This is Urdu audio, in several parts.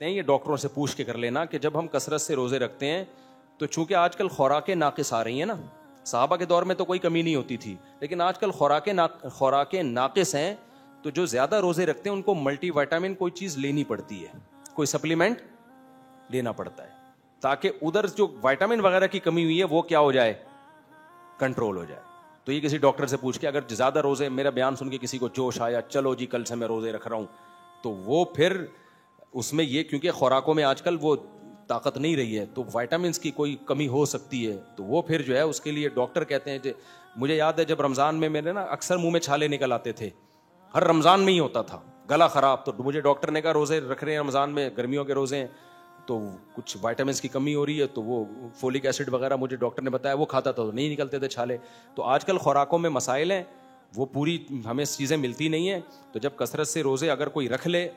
ہیں, یہ ڈاکٹروں سے پوچھ کے کر لینا کہ جب ہم کثرت سے روزے رکھتے ہیں تو چونکہ آج کل خوراکیں ناقص آ رہی ہیں نا, صحابہ کے دور میں تو کوئی کمی نہیں ہوتی تھی, لیکن آج کل خوراکیں ناقص ہیں, تو جو زیادہ روزے رکھتے ہیں ان کو ملٹی وائٹامن کوئی چیز لینی پڑتی ہے, کوئی سپلیمنٹ لینا پڑتا ہے, تاکہ ادھر جو وائٹامن وغیرہ کی کمی ہوئی ہے وہ کیا ہو جائے, کنٹرول ہو جائے. تو یہ کسی ڈاکٹر سے پوچھ کے, اگر زیادہ روزے, میرا بیان سن کے کسی کو جوش آیا, چلو جی کل سے میں روزے رکھ رہا ہوں, تو وہ پھر اس میں یہ, کیونکہ خوراکوں میں آج کل وہ طاقت نہیں رہی ہے, تو وائٹامنس کی کوئی کمی ہو سکتی ہے, تو وہ پھر جو ہے اس کے لیے ڈاکٹر کہتے ہیں. مجھے یاد ہے جب رمضان میں میرے نا اکثر منہ میں چھالے نکل آتے تھے, ہر رمضان میں ہی ہوتا تھا, گلا خراب, تو مجھے ڈاکٹر نے کہا روزے رکھ رہے ہیں رمضان میں, گرمیوں کے روزے ہیں, تو کچھ وائٹامنس کی کمی ہو رہی ہے, تو وہ فولک ایسڈ وغیرہ مجھے ڈاکٹر نے بتایا, وہ کھاتا تھا تو نہیں نکلتے تھے چھالے. تو آج کل خوراکوں میں مسائل ہیں, وہ پوری ہمیں چیزیں ملتی نہیں ہیں. تو جب کثرت سے روزے اگر کوئی رکھ لے,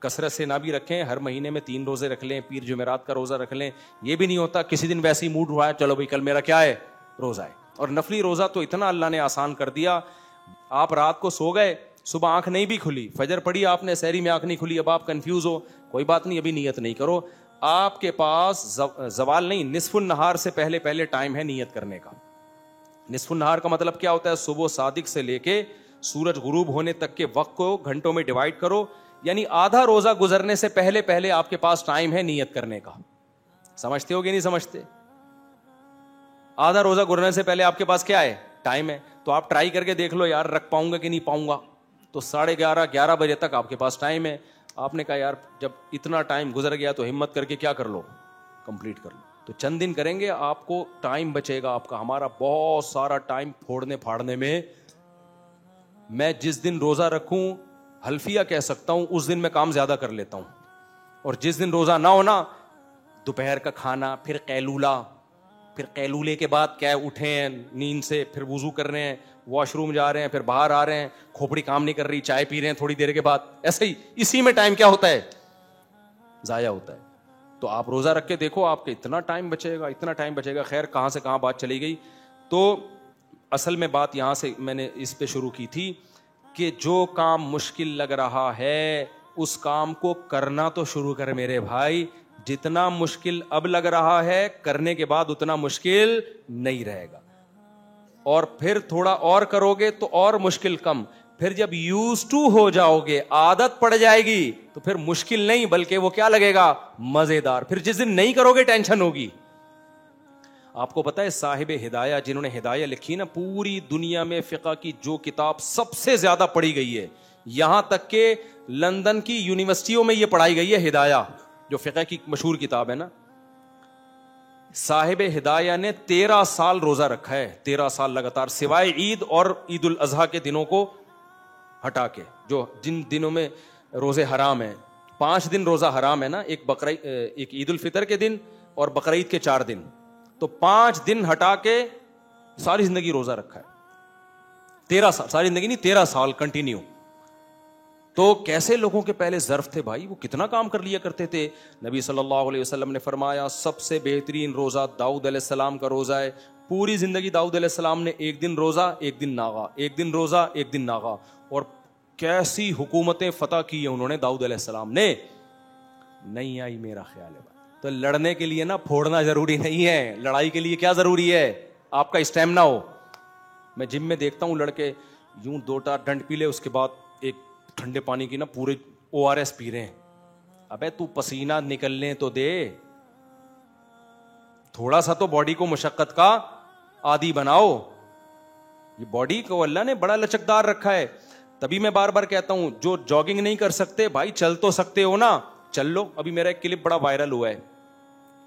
کثرت سے نہ بھی رکھیں, ہر مہینے میں 3 روزے رکھ لیں, پیر جمعرات کا روزہ رکھ لیں. یہ بھی نہیں ہوتا کسی دن ویسے ہی موڈ ہوا ہے, چلو بھائی کل میرا کیا ہے, روزہ ہے. اور نفلی روزہ تو اتنا اللہ نے آسان کر دیا, آپ رات کو سو گئے, صبح آنکھ نہیں بھی کھلی, فجر پڑی آپ نے, سحری میں آنکھ نہیں کھلی, اب آپ کنفیوز ہو, کوئی بات نہیں, ابھی نیت نہیں کرو. آپ کے پاس زوال نہیں, نصف النہار سے پہلے ٹائم ہے نیت کرنے کا. نصف النہار کا مطلب کیا ہوتا ہے, صبح صادق سے لے کے سورج غروب ہونے تک کے وقت کو گھنٹوں میں ڈیوائڈ کرو, یعنی آدھا روزہ گزرنے سے پہلے آپ کے پاس ٹائم ہے نیت کرنے کا. سمجھتے ہو کہ نہیں سمجھتے؟ آدھا روزہ گزرنے سے پہلے آپ کے پاس کیا ہے, ٹائم ہے. تو آپ ٹرائی کر کے دیکھ لو یار, رکھ پاؤں گا کہ نہیں پاؤں گا. تو 11:30 بجے تک آپ کے پاس ٹائم ہے. آپ نے کہا یار جب اتنا ٹائم گزر گیا تو ہمت کر کے کیا کر لو, کمپلیٹ کر لو. تو چند دن کریں گے, آپ کو ٹائم بچے گا آپ کا. ہمارا بہت سارا ٹائم پھوڑنے پھاڑنے میں. میں جس دن روزہ رکھوں, حلفیہ کہہ سکتا ہوں, اس دن میں کام زیادہ کر لیتا ہوں. اور جس دن روزہ نہ ہونا, دوپہر کا کھانا, پھر قیلولہ, پھر قیلولے کے بعد کیا اٹھے ہیں نیند سے, پھر وضو کر رہے ہیں, واش روم جا رہے ہیں, پھر باہر آ رہے ہیں, کھوپڑی کام نہیں کر رہی, چائے پی رہے ہیں تھوڑی دیر کے بعد, ایسے ہی اسی میں ٹائم کیا ہوتا ہے, ضائع ہوتا ہے. تو آپ روزہ رکھ کے دیکھو, آپ کے اتنا ٹائم بچے گا, اتنا ٹائم بچے گا. خیر کہاں سے کہاں بات چلی گئی. تو اصل میں بات یہاں سے میں نے اس پہ شروع کی تھی کہ جو کام مشکل لگ رہا ہے اس کام کو کرنا تو شروع کر میرے بھائی. جتنا مشکل اب لگ رہا ہے, کرنے کے بعد اتنا مشکل نہیں رہے گا. اور پھر تھوڑا اور کرو گے تو اور مشکل کم. پھر جب یوز ٹو ہو جاؤ گے, عادت پڑ جائے گی, تو پھر مشکل نہیں بلکہ وہ کیا لگے گا, مزیدار. پھر جس دن نہیں کرو گے ٹینشن ہوگی. آپ کو پتا ہے صاحب ہدایہ جنہوں نے ہدایہ لکھی نا, پوری دنیا میں فقہ کی جو کتاب سب سے زیادہ پڑھی گئی ہے, یہاں تک کہ لندن کی یونیورسٹیوں میں یہ پڑھائی گئی ہے, ہدایہ جو فقہ کی مشہور کتاب ہے نا. صاحب ہدایہ نے 13 سال روزہ رکھا ہے, 13 سال لگاتار, سوائے عید اور عید الاضحیٰ کے دنوں کو ہٹا کے, جو جن دنوں میں روزے حرام ہیں. 5 دن روزہ حرام ہے نا, ایک عید الفطر کے دن اور بقرعید کے 4 دن. تو 5 دن ہٹا کے ساری زندگی روزہ رکھا ہے. 13 سال, ساری زندگی نہیں, 13 سال کنٹینیو. تو کیسے لوگوں کے پہلے ظرف تھے بھائی, وہ کتنا کام کر لیا کرتے تھے. نبی صلی اللہ علیہ وسلم نے فرمایا سب سے بہترین روزہ داؤد علیہ السلام کا روزہ ہے. پوری زندگی داؤد علیہ السلام نے ایک دن روزہ ایک دن ناغا, ایک دن روزہ ایک دن ناغا. اور کیسی حکومتیں فتح کی ہیں انہوں نے داؤد علیہ السلام نے. نہیں آئی میرا خیال ہے. تو لڑنے کے لیے نا پھوڑنا ضروری نہیں ہے, لڑائی کے لیے کیا ضروری ہے, آپ کا اسٹیمنا ہو. میں جم میں دیکھتا ہوں لڑکے یوں 2 ڈنڈ پی لے, اس کے بعد ایک ٹھنڈے پانی کی نا پورے ORS پی رہے ہیں. ابے تو پسینہ نکلنے تو دے, تھوڑا سا تو باڈی کو مشقت کا عادی بناؤ. یہ باڈی کو اللہ نے بڑا لچکدار رکھا ہے. تبھی میں بار بار کہتا ہوں جو جاگنگ نہیں کر سکتے بھائی, چل تو سکتے ہو نا, چل لو. ابھی میرا ایک کلپ بڑا وائرل ہوا ہے,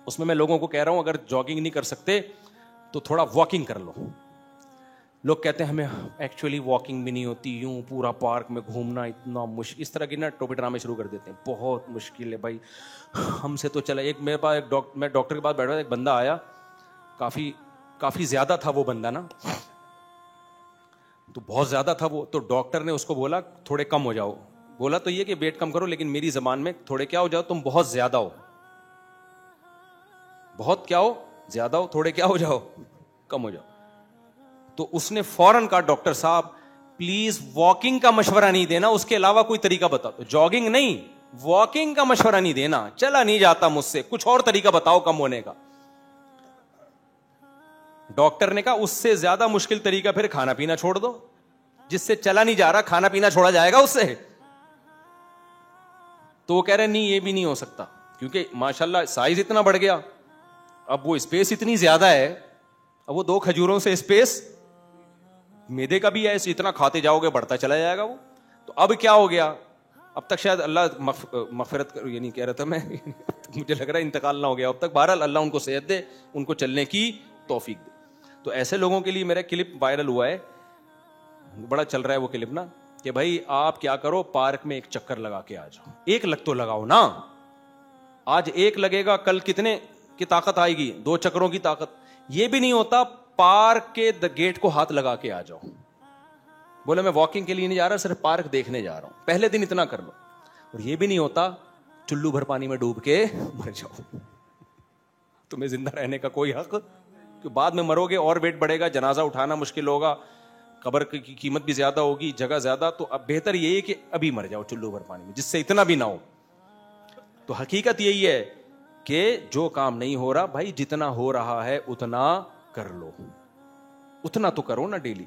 اس میں لوگوں کو کہہ رہا ہوں اگر جاگنگ نہیں کر سکتے تو تھوڑا واکنگ کر لو. لوگ کہتے ہیں ہمیں ایکچولی واکنگ بھی نہیں ہوتی, یوں پورا پارک میں گھومنا اتنا مشکل, اس طرح کی نا ٹوپی ڈرامے شروع کر دیتے ہیں, بہت مشکل ہے بھائی, ہم سے تو چلا. ایک میرے پاس میں ڈاکٹر کے پاس بیٹھا, ایک بندہ آیا, کافی زیادہ تھا وہ بندہ نا, تو بہت زیادہ تھا وہ. تو ڈاکٹر نے اس کو بولا تھوڑے کم ہو جاؤ. بولا تو یہ کہ ویٹ کم کرو, لیکن میری زبان میں تھوڑے کیا ہو جاؤ, تم بہت زیادہ ہو. بہت کیا ہو, زیادہ ہو, تھوڑے کیا ہو جاؤ, کم ہو جاؤ. تو اس نے فوراً کہا ڈاکٹر صاحب پلیز واکنگ کا مشورہ نہیں دینا, اس کے علاوہ کوئی طریقہ بتا دو. جاگنگ نہیں, واکنگ کا مشورہ نہیں دینا, چلا نہیں جاتا مجھ سے, کچھ اور طریقہ بتاؤ کم ہونے کا. ڈاکٹر نے کہا اس سے زیادہ مشکل طریقہ پھر کھانا پینا چھوڑ دو. جس سے چلا نہیں جا رہا کھانا پینا چھوڑا جائے گا اس سے؟ تو وہ کہہ رہے نہیں یہ بھی نہیں ہو سکتا, کیونکہ ماشاءاللہ سائز اتنا بڑھ گیا, اب وہ اسپیس اتنی زیادہ ہے, اب وہ 2 کھجوروں سے اسپیس میدے کا بھی ہے, اتنا کھاتے جاؤ گے بڑھتا چلا جائے گا وہ. تو اب کیا ہو گیا, اب تک شاید اللہ مغفرت یہ نہیں کہہ رہا تھا میں مجھے لگ رہا ہے انتقال نہ ہو گیا اب تک. بہرحال اللہ ان کو صحت دے, ان کو چلنے کی توفیق دے. تو ایسے لوگوں کے لیے میرا کلپ وائرل ہوا ہے, بڑا چل رہا ہے وہ کلپ نا, کہ بھائی آپ کیا کرو پارک میں ایک چکر لگا کے آ جاؤ. ایک لگ تو لگاؤ نا, آج ایک لگے گا کل کتنے کی طاقت آئے گی, 2 چکروں کی طاقت. یہ بھی نہیں ہوتا پارک کے گیٹ کو ہاتھ لگا کے آ جاؤ. بولے میں واکنگ کے لیے نہیں جا رہا, صرف پارک دیکھنے جا رہا ہوں, پہلے دن اتنا کر لو. اور یہ بھی نہیں ہوتا چلو بھر پانی میں ڈوب کے مر جاؤ. تمہیں زندہ رہنے کا کوئی حق, کہ بعد میں مرو گے اور ویٹ بڑھے گا, جنازہ اٹھانا مشکل ہوگا, قبر کی قیمت بھی زیادہ ہوگی, جگہ زیادہ. تو اب بہتر یہی ہے کہ ابھی مر جاؤ چلو بھر پانی میں, جس سے اتنا بھی نہ ہو. تو حقیقت یہی ہے کہ جو کام نہیں ہو رہا بھائی, جتنا ہو رہا ہے اتنا کر لو, اتنا تو کرو نا ڈیلی.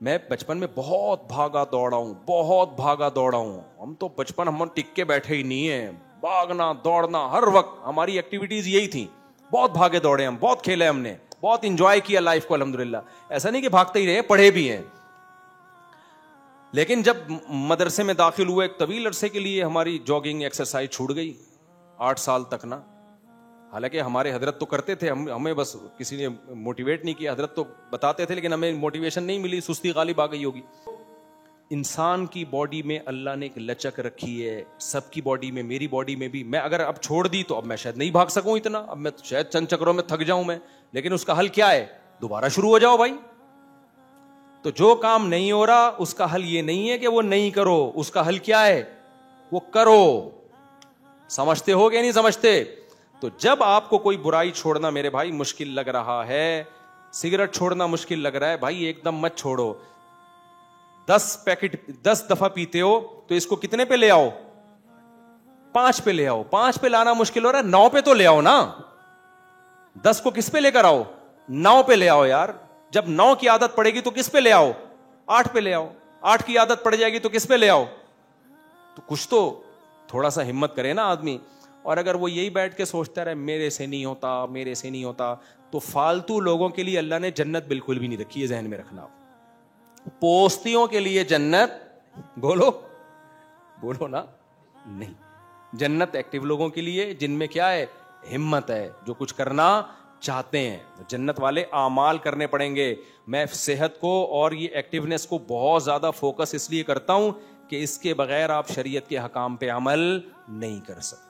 میں بچپن میں بہت بھاگا دوڑا ہوں, ہم تو بچپن ہم ٹک کے بیٹھے ہی نہیں ہیں, بھاگنا دوڑنا ہر وقت ہماری ایکٹیویٹیز یہی تھیں. بہت بھاگے دوڑے ہم, بہت کھیلے ہم نے, بہت انجوائے کیا لائف کو الحمدللہ. ایسا نہیں کہ بھاگتے ہی رہے, پڑھے بھی ہیں. لیکن جب مدرسے میں داخل ہوئے ایک طویل عرصے کے لیے ہماری جاگنگ ایکسرسائز چھوٹ گئی, 8 سال تک نا. حالانکہ ہمارے حضرت تو کرتے تھے, ہمیں بس کسی نے موٹیویٹ نہیں کیا. حضرت تو بتاتے تھے لیکن ہمیں موٹیویشن نہیں ملی, سستی غالب آ گئی ہوگی. انسان کی باڈی میں اللہ نے ایک لچک رکھی ہے, سب کی باڈی میں, میری باڈی میں بھی. میں اگر اب چھوڑ دی تو اب میں شاید نہیں بھاگ سکوں اتنا, اب میں شاید چند چکروں میں تھک جاؤں میں. لیکن اس کا حل کیا ہے, دوبارہ شروع ہو جاؤ بھائی. تو جو کام نہیں ہو رہا اس کا حل یہ نہیں ہے کہ وہ نہیں کرو, اس کا حل کیا ہے, وہ کرو. سمجھتے ہو کہ نہیں سمجھتے؟ تو جب آپ کو کوئی برائی چھوڑنا میرے بھائی مشکل لگ رہا ہے, سگریٹ چھوڑنا مشکل لگ رہا ہے, بھائی ایک دم مت چھوڑو. 10 پیکٹ 10 دفعہ پیتے ہو تو اس کو کتنے پہ لے آؤ, 5 پہ لے آؤ. 5 پہ لانا مشکل ہو رہا ہے, 9 پہ تو لے آؤ نا. 10 کو کس پہ لے کر آؤ, 9 پہ لے آؤ یار. جب 9 کی عادت پڑے گی تو کس پہ لے آؤ, 8 پہ لے آؤ. 8 کی عادت پڑ جائے گی تو کس پہ لے آؤ. تو کچھ تو تھوڑا سا ہمت کرے نا آدمی. اور اگر وہ یہی بیٹھ کے سوچتا رہے میرے سے نہیں ہوتا, تو فالتو لوگوں کے لیے اللہ نے جنت بالکل بھی نہیں رکھی ہے, ذہن میں رکھنا. پوستیوں کے لیے جنت, بولو نا, نہیں. جنت ایکٹیو لوگوں کے لیے جن میں کیا ہے, ہمت ہے, جو کچھ کرنا چاہتے ہیں. جنت والے اعمال کرنے پڑیں گے. میں صحت کو اور یہ ایکٹیونیس کو بہت زیادہ فوکس اس لیے کرتا ہوں کہ اس کے بغیر آپ شریعت کے حکام پہ عمل نہیں کر سکتے.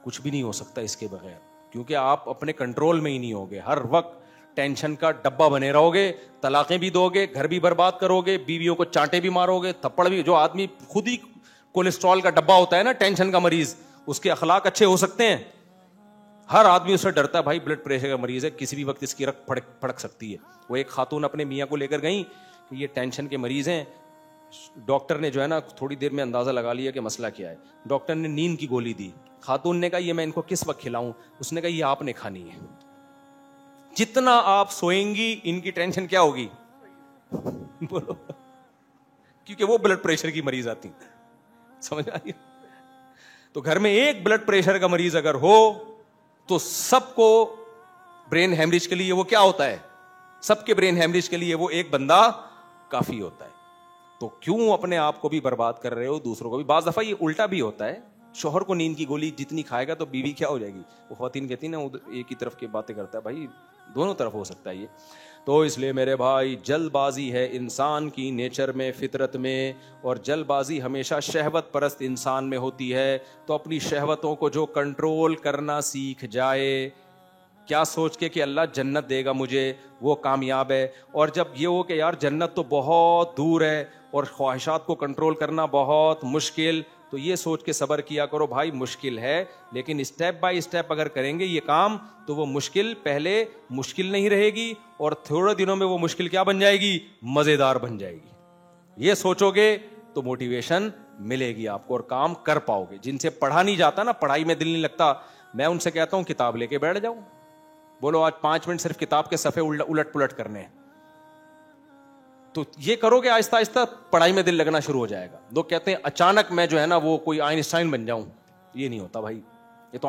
کچھ بھی نہیں ہو سکتا اس کے بغیر, کیونکہ آپ اپنے کنٹرول میں ہی نہیں ہوگے. ہر وقت ٹینشن کا ڈبہ بنے رہو گے, طلاقیں بھی دو گے, گھر بھی برباد کرو گے, بیویوں کو چانٹے بھی مارو گے, تھپڑ بھی. جو آدمی خود ہی کولیسٹرول کا ڈبہ ہوتا ہے نا, ٹینشن کا مریض, اس کے اخلاق اچھے ہو سکتے ہیں؟ ہر آدمی اس سے ڈرتا ہے, بھائی بلڈ پریشر کا مریض ہے, کسی بھی وقت اس کی رگ پھڑک سکتی ہے. وہ ایک خاتون اپنے میاں کو لے کر گئیں کہ یہ ٹینشن کے مریض ہیں. ڈاکٹر نے جو ہے نا تھوڑی دیر میں اندازہ لگا لیا کہ مسئلہ کیا ہے. ڈاکٹر نے نیند کی گولی دی. خاتون نے کہا یہ میں ان کو کس وقت کھلاؤں؟ اس نے کہا یہ آپ نے کھانی ہے. جتنا آپ سوئیں گی ان کی ٹینشن کیا ہوگی, بولو, کیونکہ وہ بلڈ پریشر کی مریض آتی. سمجھ آئی؟ تو گھر میں ایک بلڈ پریشر کا مریض اگر ہو تو سب کو برین ہیمریج کے لیے وہ کیا ہوتا ہے, سب کے برین ہیمریج کے لیے وہ ایک بندہ کافی ہوتا ہے. تو کیوں اپنے آپ کو بھی برباد کر رہے ہو, دوسروں کو بھی؟ بعض دفعہ یہ الٹا بھی ہوتا ہے, شوہر کو نیند کی گولی جتنی کھائے گا تو بیوی کیا ہو جائے گی. وہ خواتین کہتی ہیں نا ایک ہی طرف کی باتیں کرتا ہے, بھائی دونوں طرف ہو سکتا ہے یہ. تو اس لیے میرے بھائی جلد بازی ہے انسان کی نیچر میں, فطرت میں, اور جلد بازی ہمیشہ شہوت پرست انسان میں ہوتی ہے. تو اپنی شہوتوں کو جو کنٹرول کرنا سیکھ جائے, کیا سوچ کے کہ اللہ جنت دے گا مجھے, وہ کامیاب ہے. اور جب یہ ہو کہ یار جنت تو بہت دور ہے اور خواہشات کو کنٹرول کرنا بہت مشکل, تو یہ سوچ کے صبر کیا کرو بھائی مشکل ہے, لیکن اسٹیپ بائی اسٹیپ اگر کریں گے یہ کام تو وہ مشکل پہلے مشکل نہیں رہے گی, اور تھوڑے دنوں میں وہ مشکل کیا بن جائے گی, مزیدار بن جائے گی. یہ سوچو گے تو موٹیویشن ملے گی آپ کو اور کام کر پاؤ گے. جن سے پڑھا نہیں جاتا نا, پڑھائی میں دل نہیں لگتا, میں ان سے کہتا ہوں کتاب لے کے بیٹھ جاؤ, بولو آج 5 منٹ صرف کتاب کے صفحے الٹ پلٹ کرنے ہیں, تو یہ کرو گے آہستہ آہستہ پڑھائی میں دل لگنا شروع ہو جائے گا. لوگ کہتے ہیں اچانک میں جو ہے نا وہ کوئی آئنسٹائن بن جاؤں, یہ نہیں ہوتا بھائی. یہ تو